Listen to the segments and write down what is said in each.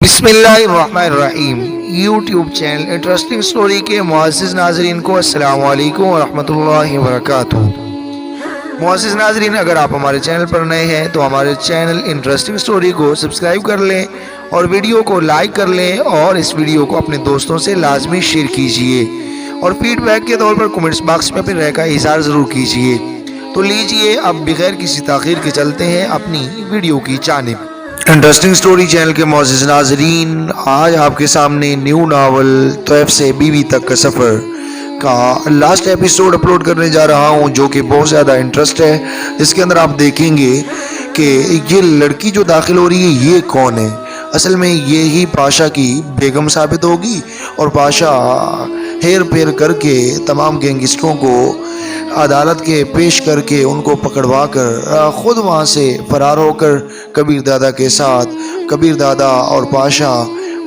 بسم اللہ الرحمن الرحیم یوٹیوب چینل انٹرسٹنگ سٹوری کے معزز ناظرین کو السلام علیکم ورحمۃ اللہ وبرکاتہ۔ معزز ناظرین، اگر آپ ہمارے چینل پر نئے ہیں تو ہمارے چینل انٹرسٹنگ سٹوری کو سبسکرائب کر لیں اور ویڈیو کو لائک کر لیں اور اس ویڈیو کو اپنے دوستوں سے لازمی شیئر کیجیے اور فیڈ بیک کے طور پر کمنٹس باکس میں اپنی رائے کا اظہار ضرور کیجیے۔ تو لیجیے اب بغیر کسی تاخیر کے چلتے ہیں اپنی ویڈیو کی جانب۔ انٹرسٹنگ سٹوری چینل کے معزز ناظرین، آج آپ کے سامنے نیو ناول طیف سے بیوی تک کا سفر کا لاسٹ ایپیسوڈ اپلوڈ کرنے جا رہا ہوں، جو کہ بہت زیادہ انٹرسٹ ہے، جس کے اندر آپ دیکھیں گے کہ یہ لڑکی جو داخل ہو رہی ہے یہ کون ہے۔ اصل میں یہی پاشا کی بیگم ثابت ہوگی اور پاشا ہیر پھیر کر کے تمام گینگسٹروں کو عدالت کے پیش کر کے ان کو پکڑوا کر خود وہاں سے فرار ہو کر کبیر دادا کے ساتھ، کبیر دادا اور پاشا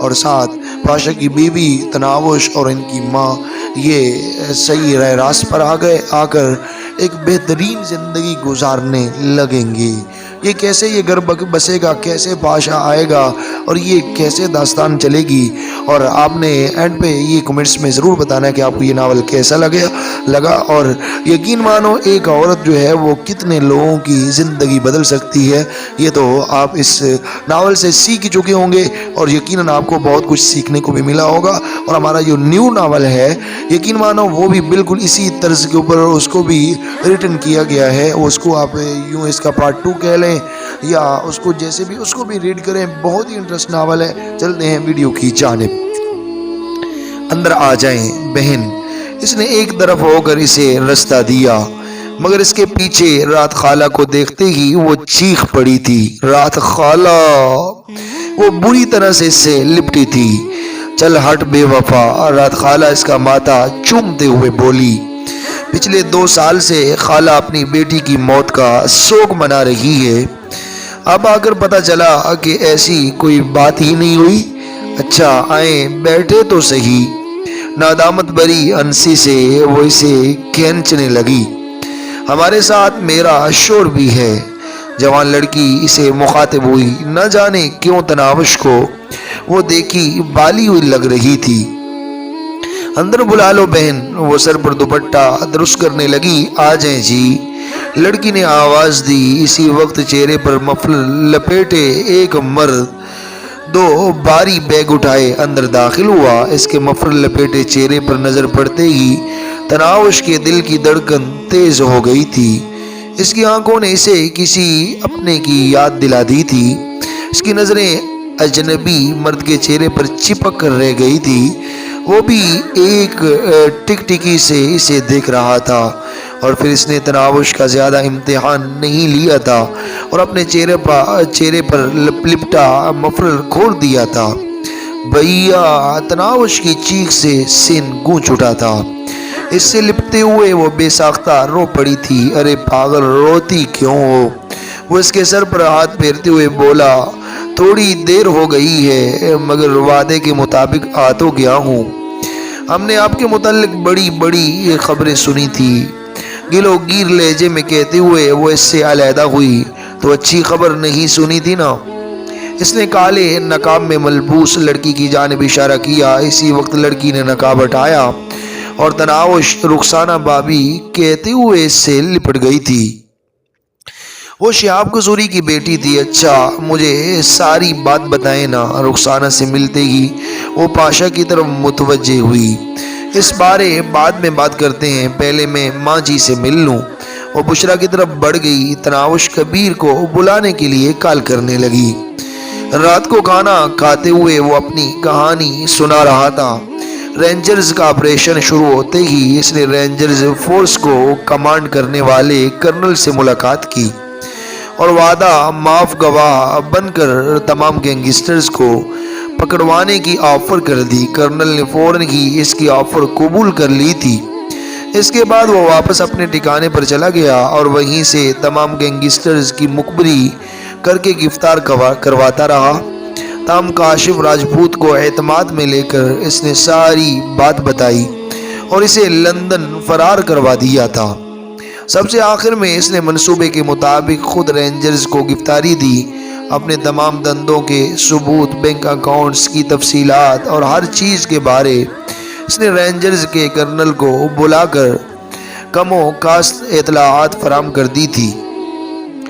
اور ساتھ پاشا کی بیوی تناوش اور ان کی ماں یہ صحیح راہ راست پر آ کر ایک بہترین زندگی گزارنے لگیں گے۔ یہ کیسے یہ گھر بسے گا، کیسے پاشا آئے گا اور یہ کیسے داستان چلے گی، اور آپ نے اینڈ پہ یہ کمنٹس میں ضرور بتانا ہے کہ آپ کو یہ ناول کیسا لگا اور یقین مانو ایک عورت جو ہے وہ کتنے لوگوں کی زندگی بدل سکتی ہے، یہ تو آپ اس ناول سے سیکھ چکے ہوں گے اور یقیناً آپ کو بہت کچھ سیکھنے کو بھی ملا ہوگا۔ اور ہمارا جو نیو ناول ہے یقین مانو وہ بھی بالکل اسی طرز کے اوپر اس کو بھی ریٹن کیا گیا ہے، اس کو آپ یوں اس کا پارٹ 2 کہہ لیں یا اس کو جیسے بھی اس کو بھی ریڈ کریں، بہت ہی انٹرسٹ ناول ہے۔ چلتے ہیں ویڈیو کی جانب۔ اندر آ جائیں بہن، اس نے ایک طرف ہو کر اسے رستہ دیا، مگر اس کے پیچھے رات خالہ کو دیکھتے ہی وہ چیخ پڑی تھی۔ رات خالہ وہ بری طرح سے اس سے لپٹی تھی۔ چل ہٹ بے وفا، رات خالہ اس کا ماتھا چومتے ہوئے بولی۔ پچھلے 2 سال سے خالہ اپنی بیٹی کی موت کا سوگ منا رہی ہے، اب آ کر پتہ چلا کہ ایسی کوئی بات ہی نہیں ہوئی۔ اچھا آئیں بیٹھے تو صحیح۔ نادامت بری انسی سے وہ اسے کھینچنے لگی۔ ہمارے ساتھ میرا شور بھی ہے۔ جوان لڑکی اسے مخاطب ہوئی، نہ جانے کیوں تناوش کو وہ دیکھی بالی ہوئی لگ رہی تھی۔ اندر بلا لو بہن، وہ سر پر دوپٹہ درست کرنے لگی۔ آ جائیں جی، لڑکی نے آواز دی۔ اسی وقت چہرے پر مفلر لپیٹے ایک مرد 2 باری بیگ اٹھائے اندر داخل ہوا۔ اس کے مفلر لپیٹے چہرے پر نظر پڑتے ہی تناوش کے دل کی دھڑکن تیز ہو گئی تھی۔ اس کی آنکھوں نے اسے کسی اپنے کی یاد دلا دی تھی۔ اس کی نظریں اجنبی مرد کے چہرے پر چپک کر رہ گئی تھی، وہ بھی ایک ٹکٹکی سے اسے دیکھ رہا تھا۔ اور پھر اس نے تناوش کا زیادہ امتحان نہیں لیا تھا اور اپنے چہرے پر لپٹا مفلر کھول دیا تھا۔ بھیا، تناوش کی چیخ سے سین گونج اٹھا تھا۔ اس سے لپٹتے ہوئے وہ بے ساختہ رو پڑی تھی۔ ارے پاگل، روتی کیوں ہو؟ وہ اس کے سر پر ہاتھ پھیرتے ہوئے بولا، تھوڑی دیر ہو گئی ہے مگر وعدے کے مطابق آ تو گیا ہوں۔ ہم نے آپ کے متعلق بڑی بڑی خبریں سنی تھی۔ گلو گیر لہجے میں کہتے ہوئے وہ اس سے علیحدہ ہوئی، تو اچھی خبر نہیں سنی تھی نا؟ اس نے کالے نقاب میں ملبوس لڑکی کی جانب اشارہ کیا۔ اسی وقت لڑکی نے نقاب ہٹایا اور تناوش رخسانہ بابی کہتے ہوئے اس سے لپٹ گئی تھی۔ وہ شہاب قصوری کی بیٹی تھی۔ اچھا مجھے ساری بات بتائیں نا۔ رخسانہ سے ملتے ہی وہ پاشا کی طرف متوجہ ہوئی۔ اس بارے بعد میں بات کرتے ہیں، پہلے میں ماں جی سے مل لوں۔ وہ بشرا کی طرف بڑھ گئی۔ تناوش کبیر کو بلانے کے لیے کال کرنے لگی۔ رات کو کھانا کھاتے ہوئے وہ اپنی کہانی سنا رہا تھا۔ رینجرز کا آپریشن شروع ہوتے ہی اس نے رینجرز فورس کو کمانڈ کرنے والے کرنل سے ملاقات کی اور وعدہ معاف گواہ بن کر تمام گینگسٹرز کو پکڑوانے کی آفر کر دی۔ کرنل نے فوراً ہی اس کی آفر قبول کر لی تھی۔ اس کے بعد وہ واپس اپنے ٹھکانے پر چلا گیا اور وہیں سے تمام گینگسٹرز کی مخبری کر کے گرفتار کرواتا رہا۔ تاہم کاشف راجپوت کو اعتماد میں لے کر اس نے ساری بات بتائی اور اسے لندن فرار کروا دیا تھا۔ سب سے آخر میں اس نے منصوبے کے مطابق خود رینجرز کو گرفتاری دی۔ اپنے تمام دندوں کے ثبوت، بینک اکاؤنٹس کی تفصیلات اور ہر چیز کے بارے اس نے رینجرز کے کرنل کو بلا کر کم و کاست اطلاعات فراہم کر دی تھی۔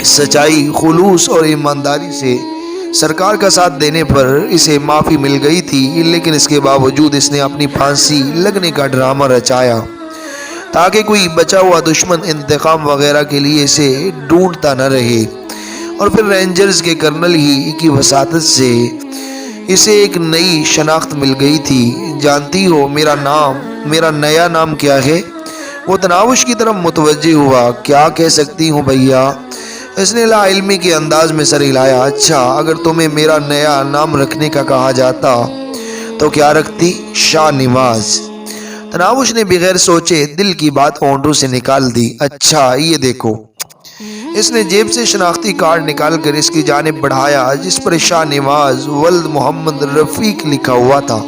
سچائی، خلوص اور ایمانداری سے سرکار کا ساتھ دینے پر اسے معافی مل گئی تھی، لیکن اس کے باوجود اس نے اپنی پھانسی لگنے کا ڈرامہ رچایا تاکہ کوئی بچا ہوا دشمن انتقام وغیرہ کے لیے اسے ڈھونڈتا نہ رہے۔ اور پھر رینجرز کے کرنل ہی کی وساطت سے اسے ایک نئی شناخت مل گئی تھی۔ جانتی ہو میرا نیا نام کیا ہے؟ وہ تناوش کی طرف متوجہ ہوا۔ کیا کہہ سکتی ہوں بھیا؟ اس نے لا علمی کے انداز میں سر ہلایا۔ اچھا، اگر تمہیں میرا نیا نام رکھنے کا کہا جاتا تو کیا رکھتی؟ شاہ نواز۔ تناوش نے بغیر سوچے دل کی بات ہونٹوں سے نکال دی۔ اچھا، یہ دیکھو۔ اس نے جیب سے شناختی کارڈ نکال کر اس کی جانب بڑھایا جس پر شاہ نواز ولد محمد رفیق لکھا ہوا تھا۔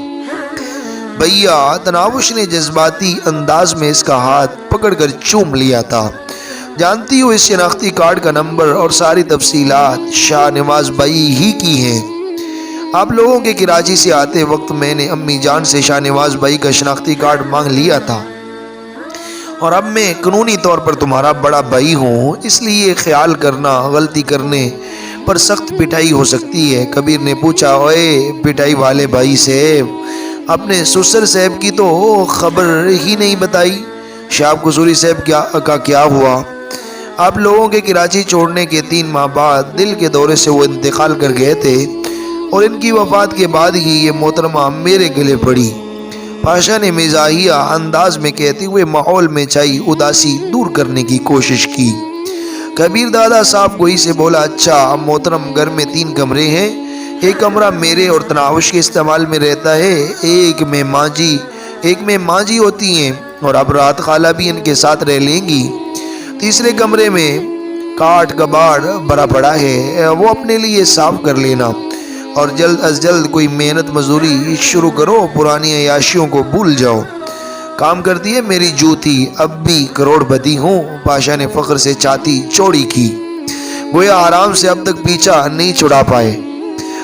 بھیا، تناوش نے جذباتی انداز میں اس کا ہاتھ پکڑ کر چوم لیا تھا۔ جانتی ہو اس شناختی کارڈ کا نمبر اور ساری تفصیلات شاہ نواز بھائی ہی کی ہیں۔ آپ لوگوں کے کراچی سے آتے وقت میں نے امی جان سے شاہ نواز بھائی کا شناختی کارڈ مانگ لیا تھا، اور اب میں قانونی طور پر تمہارا بڑا بھائی ہوں، اس لیے خیال کرنا غلطی کرنے پر سخت پٹائی ہو سکتی ہے۔ کبیر نے پوچھا، اوئے پٹائی والے بھائی صاحب، اپنے سسر صاحب کی تو خبر ہی نہیں بتائی۔ شاہ قصوری صاحب کا کیا ہوا؟ آپ لوگوں کے کراچی چھوڑنے کے 3 ماہ بعد دل کے دورے سے وہ انتقال کر گئے تھے، اور ان کی وفات کے بعد ہی یہ محترمہ میرے گلے پڑی، پاشا نے مزاحیہ انداز میں کہتے ہوئے ماحول میں چھائی اداسی دور کرنے کی کوشش کی۔ کبیر دادا صاحب گوئی سے بولا، اچھا محترم، گھر میں 3 کمرے ہیں، ایک کمرہ میرے اور تناوش کے استعمال میں رہتا ہے، ایک میں ماں جی ہوتی ہیں، اور اب رات خالہ بھی ان کے ساتھ رہ لیں گی۔ تیسرے کمرے میں کاٹ کباڑ بھرا پڑا ہے، وہ اپنے لیے صاف کر لینا، اور جلد از جلد کوئی محنت مزدوری شروع کرو، پرانی عیاشیوں کو بھول جاؤ۔ کام کرتی ہے میری جوتی، اب بھی کروڑ پتی ہوں۔ پاشا نے فخر سے چھاتی چوڑی کی، گویا آرام سے اب تک پیچھا نہیں چھڑا پائے۔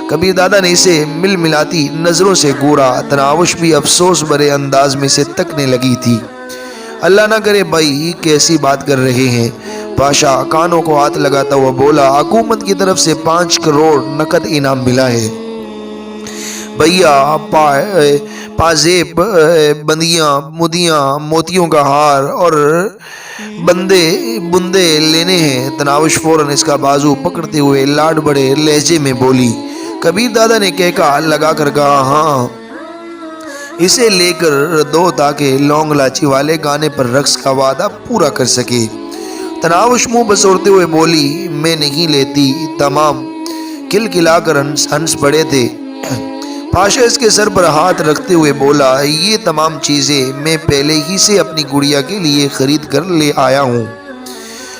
کبیر دادا نے اسے مل ملاتی نظروں سے گورا۔ تناوش بھی افسوس بھرے انداز میں سے تکنے لگی تھی۔ اللہ نہ کرے بھائی، کیسی بات کر رہے ہیں؟ پاشا کانوں کو ہاتھ لگاتا ہوا بولا، حکومت کی طرف سے 5 کروڑ نقد انعام ملا ہے بھیا، پازیب، بندیاں، مدیاں، موتیوں کا ہار اور بندے لینے ہیں۔ تناوش فوراً اس کا بازو پکڑتے ہوئے لاڈ بڑے لہجے میں بولی۔ کبیر دادا نے کہکا لگا کر کہا، ہاں اسے لے کر دو تاکہ لونگ لاچی والے گانے پر رقص کا وعدہ پورا کر سکے۔ تناوش منہ بسورتے ہوئے بولی، میں نہیں لیتی۔ تمام کھلکھلا کر ہنس پڑے تھے۔ پاشا اس کے سر پر ہاتھ رکھتے ہوئے بولا، یہ تمام چیزیں میں پہلے ہی سے اپنی گڑیا کے لیے خرید کر لے آیا ہوں،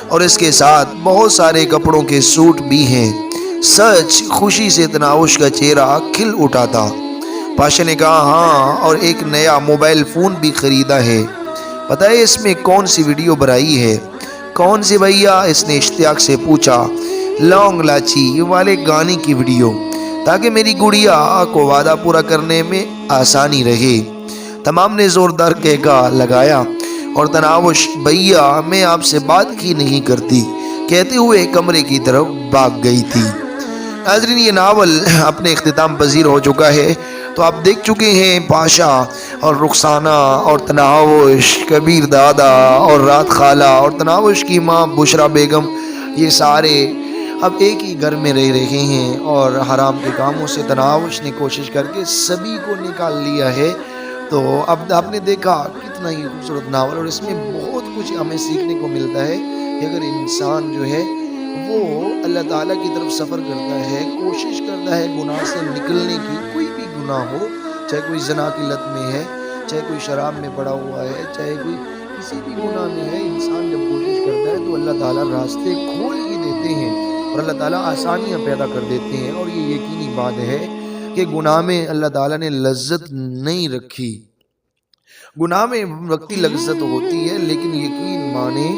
اور اس کے ساتھ بہت سارے کپڑوں کے سوٹ بھی ہیں۔ سچ؟ خوشی سے تناوش کا چہرہ کھل اٹھا تھا۔ پاشا نے کہا، ہاں، اور ایک نیا موبائل فون بھی خریدا ہے۔ پتہ ہے اس میں کون سی ویڈیو بنائی ہے؟ کون سی بھیا؟ اس نے اشتیاق سے پوچھا۔ لونگ لاچی والے گانے کی ویڈیو، تاکہ میری گڑیا کو وعدہ پورا کرنے میں آسانی رہے۔ تمام نے زوردار کہکا لگایا، اور تناوش، بھیا میں آپ سے بات ہی نہیں کرتی کہتے ہوئے کمرے کی طرف بھاگ گئی تھی۔ ناظرین، یہ ناول اپنے اختتام پذیر ہو چکا ہے۔ تو آپ دیکھ چکے ہیں پاشا اور رخسانہ اور تناوش، کبیر دادا اور رات خالہ اور تناوش کی ماں بشرا بیگم، یہ سارے اب ایک ہی گھر میں رہ رہے ہیں، اور حرام کے کاموں سے تناوش نے کوشش کر کے سبھی کو نکال لیا ہے۔ تو اب آپ نے دیکھا کتنا ہی خوبصورت ناول، اور اس میں بہت کچھ ہمیں سیکھنے کو ملتا ہے کہ اگر انسان جو ہے وہ اللہ تعالیٰ کی طرف سفر کرتا ہے، کوشش کرتا ہے گناہ سے نکلنے کی، کوئی بھی گناہ ہو، چاہے کوئی زنا کی لت میں ہے، چاہے کوئی شراب میں پڑا ہوا ہے، چاہے کوئی کسی بھی گناہ میں ہے، انسان جب کوشش کرتا ہے تو اللہ تعالیٰ راستے کھول ہی دیتے ہیں، اور اللہ تعالیٰ آسانیاں پیدا کر دیتے ہیں۔ اور یہ یقینی بات ہے کہ گناہ میں اللہ تعالیٰ نے لذت نہیں رکھی۔ گناہ میں وقتی لذت ہوتی ہے، لیکن یقین مانے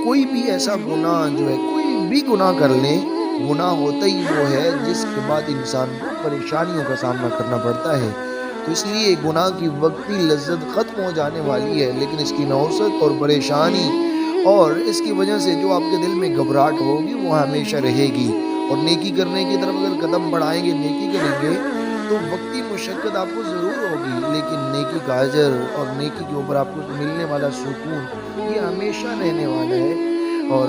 کوئی بھی ایسا گناہ جو ہے، کوئی بھی گناہ کر لیں، گناہ ہوتا ہی وہ ہے جس کے بعد انسان کو پریشانیوں کا سامنا کرنا پڑتا ہے۔ تو اس لیے گناہ کی وقتی لذت ختم ہو جانے والی ہے، لیکن اس کی نوسط اور پریشانی اور اس کی وجہ سے جو آپ کے دل میں گھبراہٹ ہوگی وہ ہمیشہ رہے گی۔ اور نیکی کرنے کی طرف اگر قدم بڑھائیں گے، نیکی کریں گے تو وقتی مشقت آپ کو ضرور ہوگی، لیکن نیکی کا اجر اور نیکی کے اوپر آپ کو ملنے والا سکون یہ ہمیشہ رہنے والا ہے۔ اور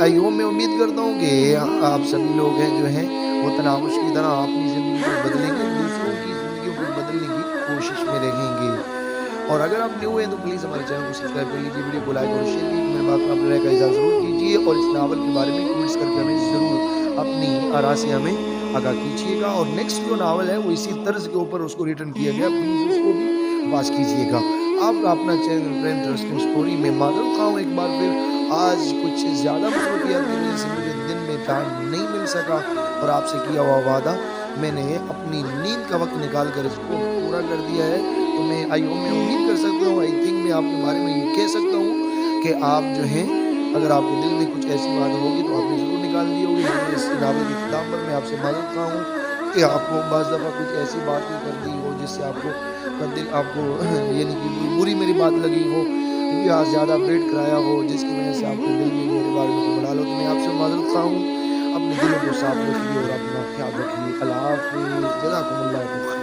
ایوب میں امید کرتا ہوں کہ آپ سبھی لوگ ہیں جو ہیں وہ تناوش کی طرح اپنی زندگی کو بدلیں گے، دوسروں کی زندگیوں کو بدلنے کی کوشش میں رہیں گے۔ اور اگر آپ نیو ہیں تو پلیز ہمارے چینل کو سبسکرائب کر لیجیے، ویڈیو کو لائک اور شیئر کیجیے، میرے بات کو اپنے رائے کا اظہار ضرور کیجیے، اور اس ناول کے بارے میں کمنٹس کر کے ہمیں ضرور اپنی آراء سے ہمیں آگاہ کیجیے گا۔ اور نیکسٹ جو ناول ہے وہ اسی طرز کے اوپر اس کو ریٹرن کیا گیا، پلیز اس کو بھی واچ کیجیے گا۔ آپ کا اپنا چینل فرینڈ انٹرسٹنگ اسٹوری میں معذرت خواہ ہوں ایک بار پھر، آج کچھ زیادہ مصروفیات کی وجہ سے مجھے دن میں ٹائم نہیں مل سکا، اور آپ سے کیا ہوا وعدہ میں نے اپنی نیند کا وقت نکال کر اس کو پورا کر دیا ہے۔ تو میں امید کر سکتا ہوں، میں آپ کے بارے میں یہ کہہ سکتا ہوں کہ آپ جو ہیں اگر آپ کے دل میں کچھ ایسی بات ہوگی تو آپ نے ضرور نکال دی ہوگی، لیکن اس ناول کی اختتام پر میں آپ سے معذرت خواہ ہوں کہ آپ کو بعض دفعہ کچھ ایسی بات کر دی ہو جس سے آپ کو دل آپ کو یعنی کہ بری میری بات لگی ہو یا زیادہ ویٹ کرایا ہو، جس کی وجہ سے آپ کے دل میں میرے بارے میں بنا لو، تو میں آپ سے معذرت خواہ ہوں۔ اپنے دلوں کو صاف رکھیے اور اپنا خیال رکھیے۔ اللہ حافظ، جزاکم اللہ خیر۔